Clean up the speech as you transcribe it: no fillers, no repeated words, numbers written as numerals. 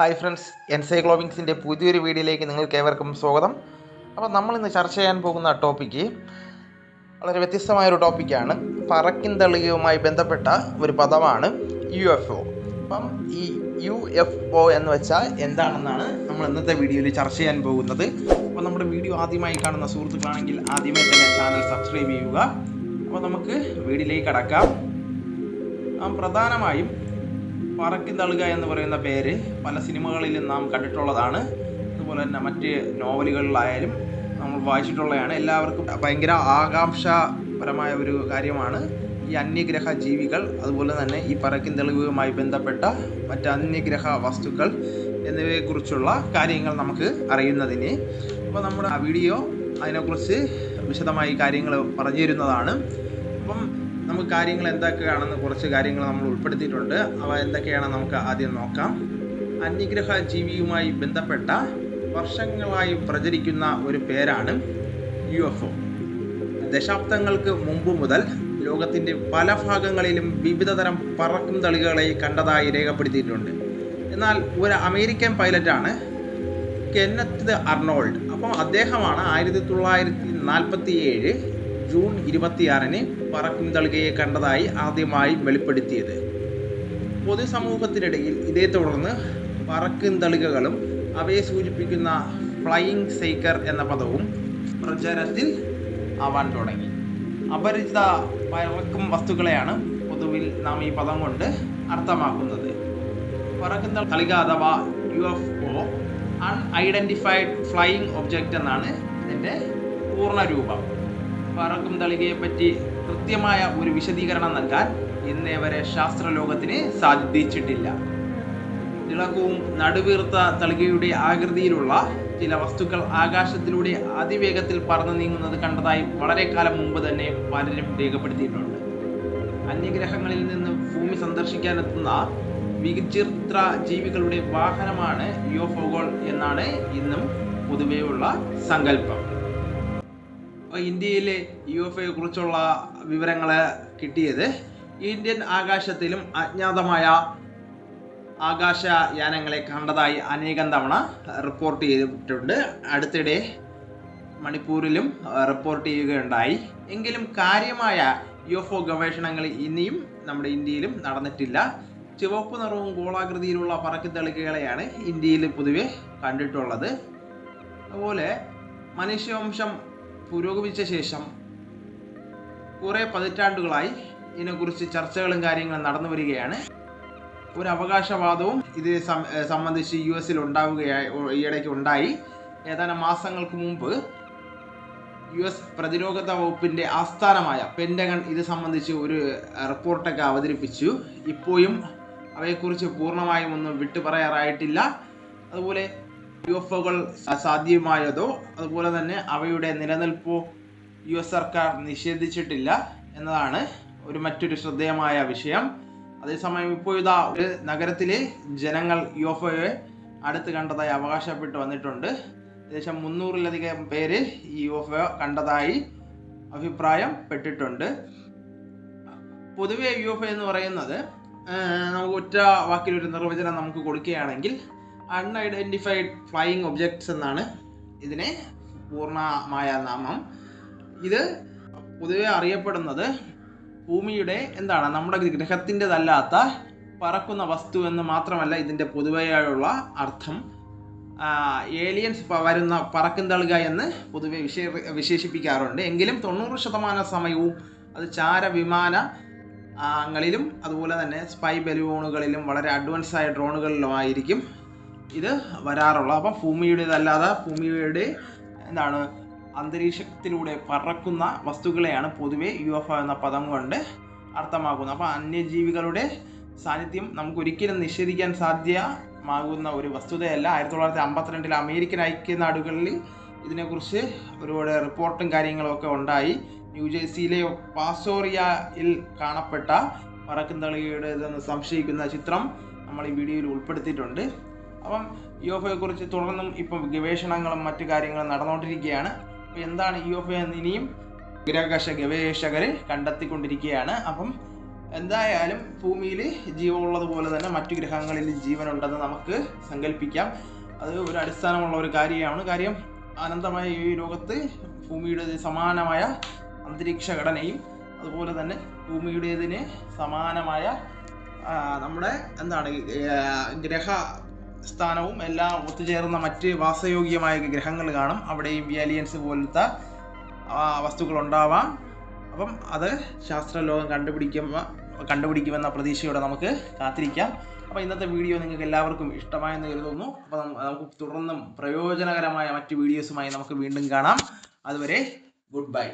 Hi friends, എൻസൈക്ലോബിങ്സിൻ്റെ പുതിയൊരു വീഡിയോയിലേക്ക് നിങ്ങൾക്ക് ഏവർക്കും സ്വാഗതം. അപ്പോൾ നമ്മളിന്ന് ചർച്ച ചെയ്യാൻ പോകുന്ന ടോപ്പിക്ക് വളരെ വ്യത്യസ്തമായൊരു ടോപ്പിക്കാണ്. പറക്കിന്തളികയുമായി ബന്ധപ്പെട്ട ഒരു പദമാണ് UFO. അപ്പം ഈ UFO എന്ന് വെച്ചാൽ എന്താണെന്നാണ് നമ്മൾ ഇന്നത്തെ വീഡിയോയിൽ ചർച്ച ചെയ്യാൻ പോകുന്നത്. അപ്പോൾ നമ്മുടെ വീഡിയോ ആദ്യമായി കാണുന്ന സുഹൃത്തുക്കളാണെങ്കിൽ ആദ്യമേ തന്നെ ചാനൽ സബ്സ്ക്രൈബ് ചെയ്യുക. അപ്പോൾ നമുക്ക് വീഡിയോയിലേക്ക് കടക്കാം. പ്രധാനമായും പറക്കിന്തളുക എന്ന് പറയുന്ന പേര് പല സിനിമകളിലും നാം കണ്ടിട്ടുള്ളതാണ്. അതുപോലെ തന്നെ മറ്റ് നോവലുകളിലായാലും നമ്മൾ വായിച്ചിട്ടുള്ളതാണ്. എല്ലാവർക്കും ഭയങ്കര ആകാംക്ഷപരമായ ഒരു കാര്യമാണ് ഈ അന്യഗ്രഹ ജീവികൾ, അതുപോലെ തന്നെ ഈ പറക്കിന്തളുകയുമായി ബന്ധപ്പെട്ട മറ്റ് അന്യഗ്രഹ വസ്തുക്കൾ എന്നിവയെക്കുറിച്ചുള്ള കാര്യങ്ങൾ നമുക്ക് അറിയുന്നതിന്. അപ്പോൾ നമ്മുടെ വീഡിയോ അതിനെക്കുറിച്ച് വിശദമായി കാര്യങ്ങൾ പറഞ്ഞു തരുന്നതാണ്. അപ്പം നമുക്ക് കാര്യങ്ങൾ എന്തൊക്കെയാണെന്ന് കുറച്ച് കാര്യങ്ങൾ നമ്മൾ ഉൾപ്പെടുത്തിയിട്ടുണ്ട്. അവ എന്തൊക്കെയാണെന്ന് നമുക്ക് ആദ്യം നോക്കാം. അന്യഗ്രഹ ജീവിയുമായി ബന്ധപ്പെട്ട വർഷങ്ങളായി പ്രചരിക്കുന്ന ഒരു പേരാണ് UFO. ദശാബ്ദങ്ങൾക്ക് മുമ്പ് മുതൽ ലോകത്തിൻ്റെ പല ഭാഗങ്ങളിലും വിവിധ തരം പറക്കുംതളികകളെ കണ്ടതായി രേഖപ്പെടുത്തിയിട്ടുണ്ട്. എന്നാൽ ഒരു അമേരിക്കൻ പൈലറ്റാണ് കെന്നത്ത് അർണോൾഡ്. അപ്പം അദ്ദേഹമാണ് 1947 ജൂൺ 26 പറക്കുംതളികയെ കണ്ടതായി ആദ്യമായി വെളിപ്പെടുത്തിയത്. പൊതുസമൂഹത്തിനിടയിൽ ഇതേ തുടർന്ന് പറക്കുംതളികകളും അവയെ സൂചിപ്പിക്കുന്ന ഫ്ലൈയിങ് സൈക്കർ എന്ന പദവും പ്രചാരത്തിൽ ആവാൻ തുടങ്ങി. അപരിചിത പറക്കും വസ്തുക്കളെയാണ് പൊതുവിൽ നാം ഈ പദം കൊണ്ട് അർത്ഥമാക്കുന്നത്. പറക്കുംതളിക അഥവാ UFO അൺഐഡൻറ്റിഫൈഡ് ഫ്ലൈയിങ് ഒബ്ജക്റ്റ് എന്നാണ് ഇതിൻ്റെ പൂർണ്ണരൂപം. പറക്കുംതളികയെ പറ്റി കൃത്യമായ ഒരു വിശദീകരണം നൽകാൻ ഇന്നേ വരെ ശാസ്ത്രലോകത്തിന് സാധിച്ചിട്ടില്ല. തിളക്കവും നടുവീർത്ത തളികയുടെ ആകൃതിയിലുള്ള ചില വസ്തുക്കൾ ആകാശത്തിലൂടെ അതിവേഗത്തിൽ പറന്നു നീങ്ങുന്നത് കണ്ടതായി വളരെ കാലം മുമ്പ് തന്നെ പലരും രേഖപ്പെടുത്തിയിട്ടുണ്ട്. അന്യഗ്രഹങ്ങളിൽ നിന്ന് ഭൂമി സന്ദർശിക്കാനെത്തുന്ന വിചിത്ര ജീവികളുടെ വാഹനമാണ് UFOകൾ എന്നാണ് ഇന്നും പൊതുവെയുള്ള സങ്കല്പം. ഇന്ത്യയിലെ UFOയെ കുറിച്ചുള്ള വിവരങ്ങൾ കിട്ടിയത് ഇന്ത്യൻ ആകാശത്തിലും അജ്ഞാതമായ ആകാശയാനങ്ങളെ കണ്ടതായി അനേകം തവണ റിപ്പോർട്ട് ചെയ്തിട്ടുണ്ട്. അടുത്തിടെ മണിപ്പൂരിലും റിപ്പോർട്ട് ചെയ്യുകയുണ്ടായി. എങ്കിലും കാര്യമായ UFO ഗവേഷണങ്ങൾ ഇനിയും നമ്മുടെ ഇന്ത്യയിലും നടന്നിട്ടില്ല. ചുവപ്പ് നിറവും ഗോളാകൃതിയിലുള്ള പറക്കുംതളികകളെയാണ് ഇന്ത്യയിൽ പൊതുവെ കണ്ടിട്ടുള്ളത്. അതുപോലെ മനുഷ്യവംശം പുരോഗമിച്ച ശേഷം കുറേ പതിറ്റാണ്ടുകളായി ഇതിനെക്കുറിച്ച് ചർച്ചകളും കാര്യങ്ങളും നടന്നു വരികയാണ്. ഒരു അവകാശവാദവും ഇത് സംബന്ധിച്ച് US ഈയിടയ്ക്ക് ഉണ്ടായി. ഏതാനും മാസങ്ങൾക്ക് മുമ്പ് US പ്രതിരോധ വകുപ്പിൻ്റെ ആസ്ഥാനമായ പെൻറ്റഗൺ ഇത് സംബന്ധിച്ച് ഒരു റിപ്പോർട്ടൊക്കെ അവതരിപ്പിച്ചു. ഇപ്പോഴും അവയെക്കുറിച്ച് പൂർണ്ണമായും ഒന്നും വിട്ടുപറയാറായിട്ടില്ല. അതുപോലെ UFOകൾ സാധ്യമായതോ അതുപോലെ തന്നെ അവയുടെ നിലനിൽപ്പോ US സർക്കാർ നിഷേധിച്ചിട്ടില്ല എന്നതാണ് മറ്റൊരു ശ്രദ്ധേയമായ വിഷയം. അതേസമയം ഇപ്പോൾ ഇതാ ഒരു നഗരത്തിലെ ജനങ്ങൾ UFOയെ അടുത്ത് കണ്ടതായി അവകാശപ്പെട്ട് വന്നിട്ടുണ്ട്. ഏകദേശം 300-ലധികം പേര് ഈ UFO കണ്ടതായി അഭിപ്രായപ്പെട്ടിട്ടുണ്ട്. പൊതുവെ UFO എന്ന് പറയുന്നത് നമുക്ക് ഒറ്റ വാക്കിലൊരു നിർവചനം നമുക്ക് കൊടുക്കുകയാണെങ്കിൽ അൺഐഡൻറ്റിഫൈഡ് ഫ്ലൈയിങ് ഒബ്ജക്ട്സ് എന്നാണ് ഇതിനെ പൂർണ്ണമായ നാമം. ഇത് പൊതുവെ അറിയപ്പെടുന്നത് ഭൂമിയുടെ നമ്മുടെ ഗ്രഹത്തിൻ്റെതല്ലാത്ത പറക്കുന്ന വസ്തു എന്ന് മാത്രമല്ല ഇതിൻ്റെ പൊതുവെയുള്ള അർത്ഥം. ഏലിയൻസ് വരുന്ന പറക്കുംതളിക എന്ന് പൊതുവെ വിശേഷിപ്പിക്കാറുണ്ട്. എങ്കിലും 90% സമയവും അത് ചാരവിമാനങ്ങളിലും അതുപോലെ തന്നെ സ്പൈ ബലൂണുകളിലും വളരെ അഡ്വാൻസ് ആയ ഡ്രോണുകളിലുമായിരിക്കും ഇത് വരാറുള്ളത്. അപ്പം ഭൂമിയുടേതല്ലാതെ ഭൂമിയുടെ അന്തരീക്ഷത്തിലൂടെ പറക്കുന്ന വസ്തുക്കളെയാണ് പൊതുവെ UFO എന്ന പദം കൊണ്ട് അർത്ഥമാക്കുന്നത്. അപ്പം അന്യജീവികളുടെ സാന്നിധ്യം നമുക്കൊരിക്കലും നിഷേധിക്കാൻ സാധ്യമാകുന്ന ഒരു വസ്തുതയല്ല. 1952 അമേരിക്കൻ ഐക്യനാടുകളിൽ ഇതിനെക്കുറിച്ച് ഒരുപാട് റിപ്പോർട്ടും കാര്യങ്ങളൊക്കെ ഉണ്ടായി. ന്യൂജേഴ്സിയിലെ പാസോറിയയിൽ കാണപ്പെട്ട പറക്കുംതളികയുടേതെന്ന് സംശയിക്കുന്ന ചിത്രം നമ്മൾ ഈ വീഡിയോയിൽ ഉൾപ്പെടുത്തിയിട്ടുണ്ട്. അപ്പം UFOയെക്കുറിച്ച് തുടർന്നും ഇപ്പം ഗവേഷണങ്ങളും മറ്റു കാര്യങ്ങളും നടന്നുകൊണ്ടിരിക്കുകയാണ്. അപ്പോൾ എന്താണ് UFO എന്ന് ഇനിയും ബഹിരാകാശ ഗവേഷകർ കണ്ടെത്തിക്കൊണ്ടിരിക്കുകയാണ്. അപ്പം എന്തായാലും ഭൂമിയിൽ ജീവനുള്ളതുപോലെ തന്നെ മറ്റു ഗ്രഹങ്ങളിൽ ജീവനുണ്ടെന്ന് നമുക്ക് സങ്കല്പിക്കാം. അത് ഒരു അടിസ്ഥാനമുള്ള ഒരു കാര്യമാണ്. കാര്യം അനന്തമായ ഈ ലോകത്ത് ഭൂമിയുടെ സമാനമായ അന്തരീക്ഷ ഘടനയും അതുപോലെ തന്നെ ഭൂമിയുടേതിന് സമാനമായ നമ്മുടെ ഗ്രഹ സ്ഥാനവും എല്ലാം ഒത്തുചേർന്ന മറ്റ് വാസയോഗ്യമായ ഗ്രഹങ്ങൾ കാണും. അവിടെയും ഏലിയൻസ് പോലത്തെ വസ്തുക്കൾ ഉണ്ടാവാം. അപ്പം അത് ശാസ്ത്രലോകം കണ്ടുപിടിക്കുമെന്ന പ്രതീക്ഷയോടെ നമുക്ക് കാത്തിരിക്കാം. അപ്പോൾ ഇന്നത്തെ വീഡിയോ നിങ്ങൾക്ക് എല്ലാവർക്കും ഇഷ്ടമായെന്ന് കരുതുന്നു. അപ്പോൾ നമുക്ക് തുടർന്നും പ്രയോജനകരമായ മറ്റ് വീഡിയോസുമായി നമുക്ക് വീണ്ടും കാണാം. അതുവരെ ഗുഡ് ബൈ.